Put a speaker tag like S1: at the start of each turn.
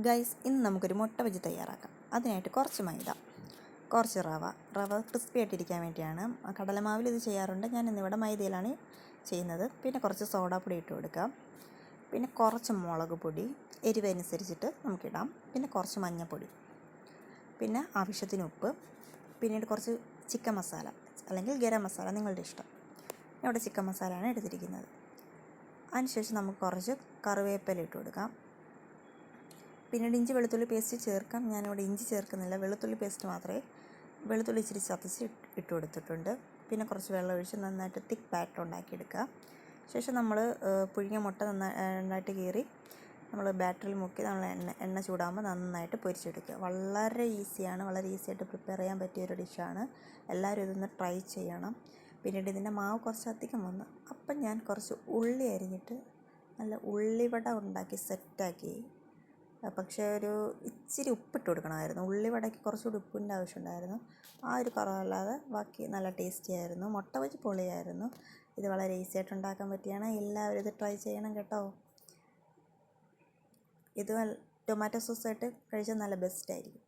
S1: Guys, ഇന്ന് നമുക്കൊരു മുട്ട ബജി തയ്യാറാക്കാം. അതിനായിട്ട് കുറച്ച് മൈദ, കുറച്ച് റവ ക്രിസ്പി ആയിട്ടിരിക്കാൻ വേണ്ടിയാണ്. കടലമാവിൽ ഇത് ചെയ്യാറുണ്ട്, ഞാൻ ഇന്നിവിടെ മൈദയിലാണ് ചെയ്യുന്നത്. പിന്നെ കുറച്ച് സോഡാപ്പൊടി ഇട്ട് കൊടുക്കാം. പിന്നെ കുറച്ച് മുളക് പൊടി, എരിവനുസരിച്ചിട്ട് നമുക്കിടാം. പിന്നെ കുറച്ച് മഞ്ഞൾപ്പൊടി, പിന്നെ ആവശ്യത്തിന് ഉപ്പ്, പിന്നീട് കുറച്ച് ചിക്കൻ മസാല അല്ലെങ്കിൽ ഗരം മസാല, നിങ്ങളുടെ ഇഷ്ടം. ഇവിടെ ചിക്കൻ മസാലയാണ് എടുത്തിരിക്കുന്നത്. അതിനുശേഷം നമുക്ക് കുറച്ച് കറിവേപ്പില ഇട്ട് കൊടുക്കാം. പിന്നീട് ഇഞ്ചി വെളുത്തുള്ളി പേസ്റ്റ് ചേർക്കാം. ഞാനിവിടെ ഇഞ്ചി ചേർക്കുന്നില്ല, വെളുത്തുള്ളി പേസ്റ്റ് മാത്രമേ, വെളുത്തുള്ളി ഇച്ചിരി ചതച്ച് ഇട്ട് കൊടുത്തിട്ടുണ്ട്. പിന്നെ കുറച്ച് വെള്ളം ഒഴിച്ച് നന്നായിട്ട് തിക്ക് ബാറ്റർ ഉണ്ടാക്കിയെടുക്കുക. ശേഷം നമ്മൾ പുഴുങ്ങിയ മുട്ട നന്നായിട്ട് കീറി നമ്മൾ ബാറ്ററിൽ മുക്കി നമ്മൾ എണ്ണ ചൂടാകുമ്പോൾ നന്നായിട്ട് പൊരിച്ചെടുക്കുക. വളരെ ഈസിയാണ്, വളരെ ഈസിയായിട്ട് പ്രിപ്പയർ ചെയ്യാൻ പറ്റിയൊരു ഡിഷാണ്. എല്ലാവരും ഇതൊന്ന് ട്രൈ ചെയ്യണം. പിന്നീട് ഇതിൻ്റെ മാവ് കുറച്ച് അധികം വന്നു, അപ്പം ഞാൻ കുറച്ച് ഉള്ളി അരിഞ്ഞിട്ട് നല്ല ഉള്ളിവട ഉണ്ടാക്കി സെറ്റാക്കി. പക്ഷേ ഒരു ഇച്ചിരി ഉപ്പിട്ട് കൊടുക്കണമായിരുന്നു. ഉള്ളിവടയ്ക്ക് കുറച്ചുകൂടി ഉപ്പിൻ്റെ ആവശ്യമുണ്ടായിരുന്നു. ആ ഒരു കുറവല്ലാതെ ബാക്കി നല്ല ടേസ്റ്റി ആയിരുന്നു. മുട്ട ബജി പൊളിയായിരുന്നു. ഇത് വളരെ ഈസി ആയിട്ട് ഉണ്ടാക്കാൻ പറ്റിയാണ്. എല്ലാവരും ഇത് ട്രൈ ചെയ്യണം കേട്ടോ. ഇത് ടൊമാറ്റോ സോസായിട്ട് കഴിച്ചാൽ നല്ല ബെസ്റ്റായിരിക്കും.